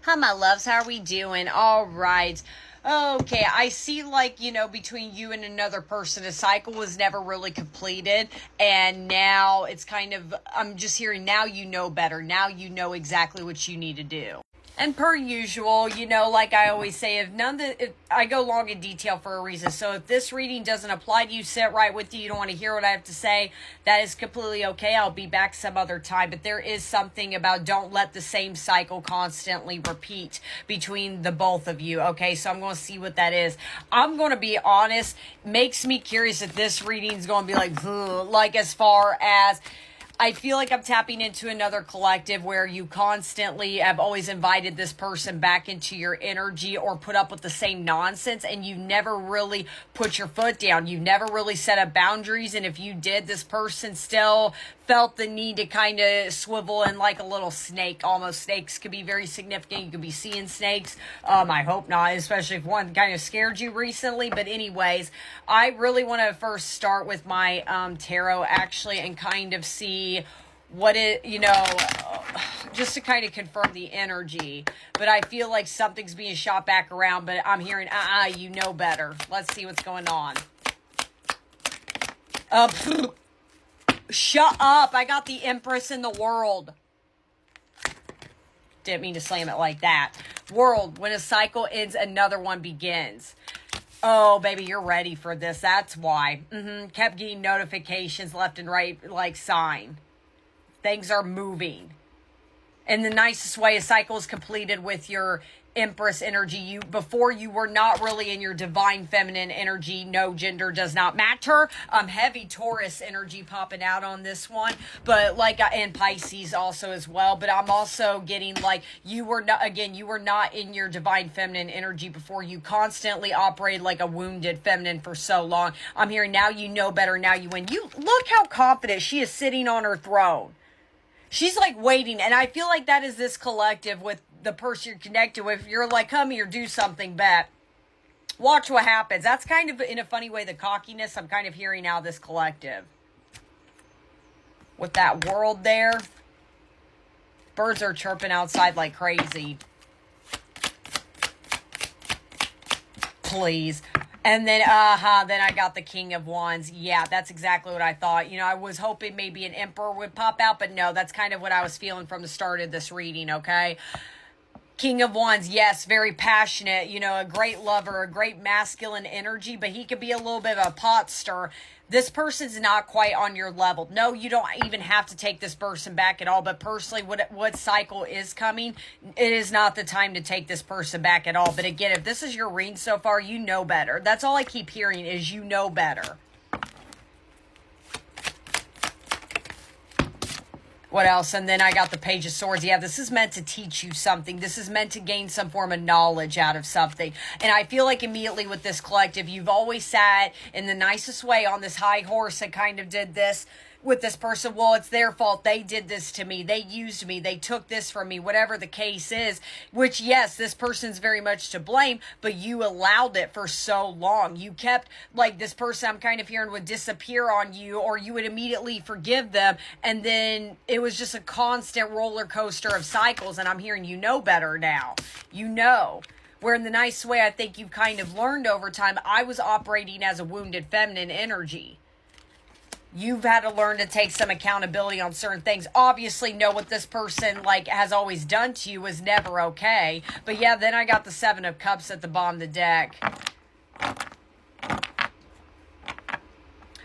Hi, my loves. How are we doing? All right. Okay, I see, like, between you and another person, a cycle was never really completed. And now it's kind of, I'm just hearing now you know better. Now you know exactly what you need to do. And per usual, like I always say, if I go long in detail for a reason. So if this reading doesn't apply to you, sit right with you. You don't want to hear what I have to say. That is completely okay. I'll be back some other time. But there is something about don't let the same cycle constantly repeat between the both of you. Okay, so I'm going to see what that is. I'm going to be honest. Makes me curious if this reading is going to be like as far as I feel like I'm tapping into another collective where you constantly have always invited this person back into your energy or put up with the same nonsense, and you never really put your foot down. You never really set up boundaries, and if you did, this person still felt the need to kind of swivel in like a little snake. Almost snakes could be very significant. You could be seeing snakes. I hope not, especially if one kind of scared you recently. But anyways, I really want to first start with my tarot actually and kind of see what it, just to kind of confirm the energy. But I feel like something's being shot back around, but I'm hearing, you know better. Let's see what's going on. Shut up. I got the Empress in the World. Didn't mean to slam it like that. World, when a cycle ends, another one begins. Oh, baby, you're ready for this. That's why. Kept getting notifications left and right, like sign. Things are moving. In the nicest way, a cycle is completed with your Empress energy. Before you were not really in your divine feminine energy. No, gender does not matter. Heavy Taurus energy popping out on this one, but and Pisces also as well. But I'm also getting like you were not in your divine feminine energy before. You constantly operated like a wounded feminine for so long. I'm hearing now you know better. Now you win. You look how confident she is sitting on her throne. She's like waiting, and I feel like that is this collective with the person you're connected with. You're like, come here, do something, bet. Watch what happens. That's kind of, in a funny way, the cockiness I'm kind of hearing now this collective. With that World there. Birds are chirping outside like crazy. Please. And then, then I got the King of Wands. Yeah, that's exactly what I thought. I was hoping maybe an Emperor would pop out, but no, that's kind of what I was feeling from the start of this reading, okay? King of Wands, yes, very passionate, a great lover, a great masculine energy, but he could be a little bit of a pot stir. This person's not quite on your level. No, you don't even have to take this person back at all. But personally, what cycle is coming, it is not the time to take this person back at all. But again, if this is your reading so far, you know better. That's all I keep hearing is you know better. What else? And then I got the Page of Swords. Yeah, this is meant to teach you something. This is meant to gain some form of knowledge out of something. And I feel like immediately with this collective, you've always sat in the nicest way on this high horse that kind of did this with this person. Well, it's their fault. They did this to me. They used me. They took this from me, whatever the case is, which, yes, this person's very much to blame, but you allowed it for so long. You kept, like, this person I'm kind of hearing would disappear on you, or you would immediately forgive them, and then it was just a constant roller coaster of cycles, and I'm hearing you know better now. You know. Where in the nice way I think you've kind of learned over time, I was operating as a wounded feminine energy. You've had to learn to take some accountability on certain things. Obviously, know what this person has always done to you was never okay. But yeah, then I got the Seven of Cups at the bottom of the deck.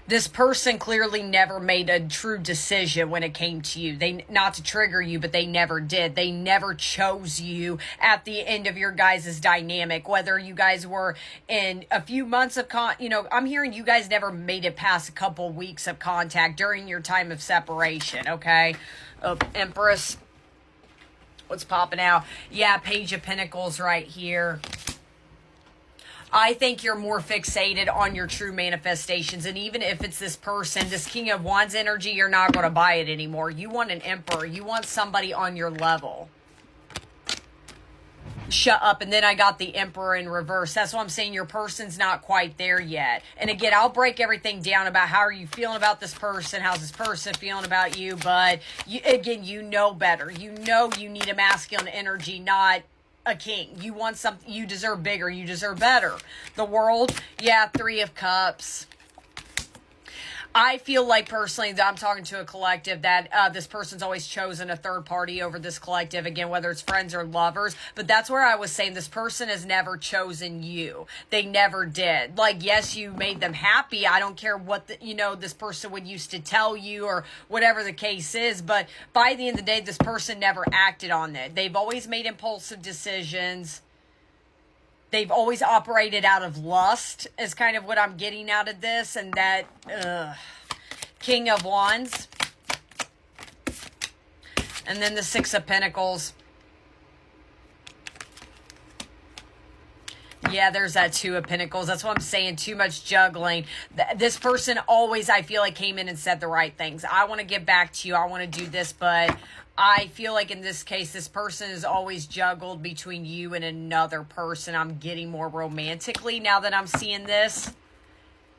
This person clearly never made a true decision when it came to you. They, not to trigger you, but they never did. They never chose you at the end of your guys' dynamic. Whether you guys were in a few months of I'm hearing you guys never made it past a couple weeks of contact during your time of separation, okay? Empress. What's popping out? Yeah, Page of Pentacles right here. I think you're more fixated on your true manifestations. And even if it's this person, this King of Wands energy, you're not going to buy it anymore. You want an Emperor. You want somebody on your level. Shut up. And then I got the Emperor in reverse. That's what I'm saying. Your person's not quite there yet. And again, I'll break everything down about how are you feeling about this person. How's this person feeling about you? But again, you know better. You know you need a masculine energy, not a king. You want something, you deserve bigger, you deserve better. The World, yeah, 3 of Cups. I feel like personally that I'm talking to a collective that this person's always chosen a third party over this collective, again, whether it's friends or lovers. But that's where I was saying this person has never chosen you. They never did. Like, yes, you made them happy. I don't care what this person would used to tell you or whatever the case is. But by the end of the day, this person never acted on it. They've always made impulsive decisions. They've always operated out of lust is kind of what I'm getting out of this. And that, King of Wands. And then the 6 of Pentacles. Yeah, there's that 2 of Pentacles. That's what I'm saying. Too much juggling. This person always, I feel like, came in and said the right things. I want to get back to you. I want to do this, but I feel like in this case, this person is always juggled between you and another person. I'm getting more romantically now that I'm seeing this.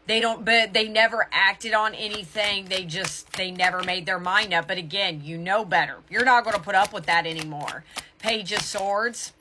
But they never acted on anything. They never made their mind up. But again, you know better. You're not going to put up with that anymore. Page of Swords.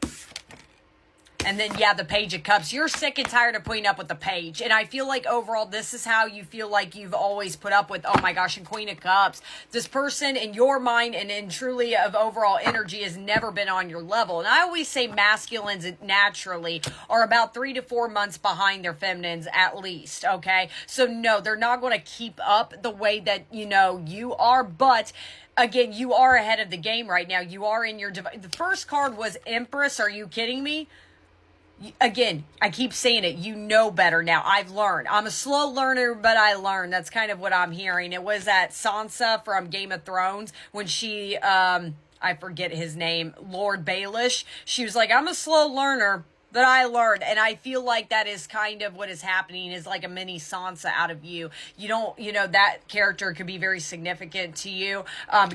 And then, yeah, the Page of Cups. You're sick and tired of putting up with the Page. And I feel like overall, this is how you feel like you've always put up with, oh my gosh, and Queen of Cups. This person in your mind and truly of overall energy has never been on your level. And I always say masculines naturally are about 3 to 4 months behind their feminines at least, okay? So no, they're not going to keep up the way that, you are, but again, you are ahead of the game right now. You are in your... The first card was Empress. Are you kidding me? Again, I keep saying it. You know better now. I've learned. I'm a slow learner, but I learned. That's kind of what I'm hearing. It was that Sansa from Game of Thrones when she, I forget his name, Lord Baelish. She was like, I'm a slow learner, but I learned. And I feel like that is kind of what is happening, is like a mini Sansa out of you. You don't, that character could be very significant to you.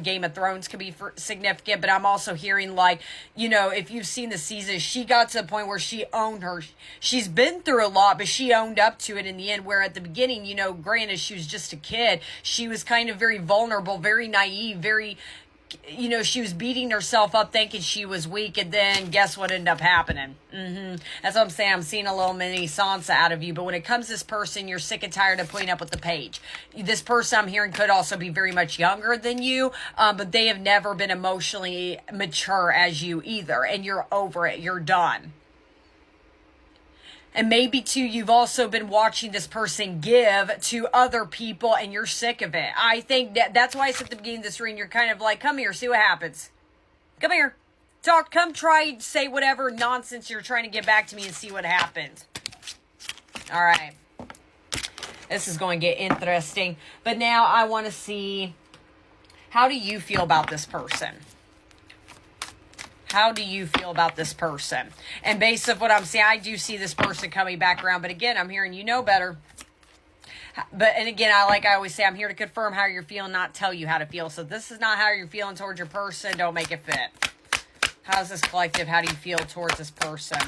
Game of Thrones could be significant, but I'm also hearing like, if you've seen the season, she got to the point where she owned her. She's been through a lot, but she owned up to it in the end, where at the beginning, granted, she was just a kid. She was kind of very vulnerable, very naive, very... she was beating herself up thinking she was weak, and then guess what ended up happening? That's what I'm saying. I'm seeing a little mini Sansa out of you. But when it comes to this person, you're sick and tired of putting up with the Page. This person I'm hearing could also be very much younger than you, but they have never been emotionally mature as you either, and you're over it. You're done. And maybe, too, you've also been watching this person give to other people, and you're sick of it. I think that's why I said at the beginning of this reading, you're kind of like, come here, see what happens. Come here. Talk, come try, say whatever nonsense you're trying to get back to me and see what happens. All right. This is going to get interesting. But now I want to see, how do you feel about this person? How do you feel about this person? And based on what I'm seeing, I do see this person coming back around. But again, I'm hearing you know better. And again, I always say, I'm here to confirm how you're feeling, not tell you how to feel. So this is not how you're feeling towards your person. Don't make it fit. How's this collective? How do you feel towards this person?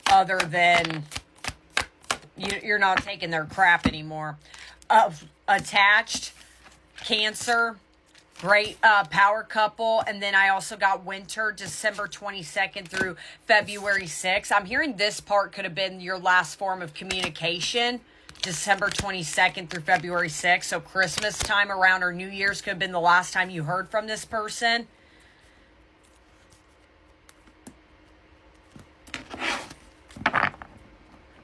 Other than you're not taking their crap anymore. Attached, Cancer. Great power couple. And then I also got winter, December 22nd through February 6th. I'm hearing this part could have been your last form of communication. December 22nd through February 6th. So Christmas time around or New Year's could have been the last time you heard from this person.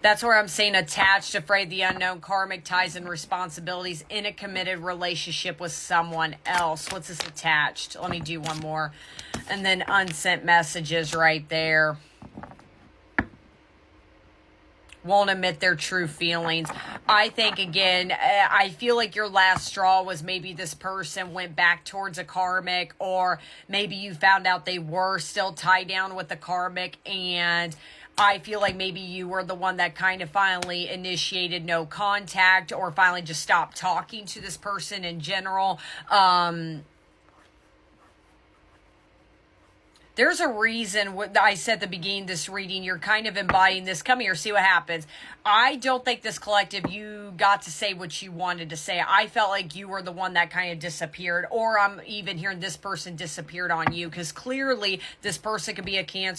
That's where I'm saying attached, afraid of the unknown, karmic ties and responsibilities in a committed relationship with someone else. What's this attached? Let me do one more. And then unsent messages right there. Won't admit their true feelings. I think, again, I feel like your last straw was maybe this person went back towards a karmic, or maybe you found out they were still tied down with the karmic, and I feel like maybe you were the one that kind of finally initiated no contact, or finally just stopped talking to this person in general. There's a reason what I said at the beginning of this reading, you're kind of embodying this. Come here, see what happens. I don't think this collective, you got to say what you wanted to say. I felt like you were the one that kind of disappeared, or I'm even hearing this person disappeared on you, because clearly this person could be a Cancer.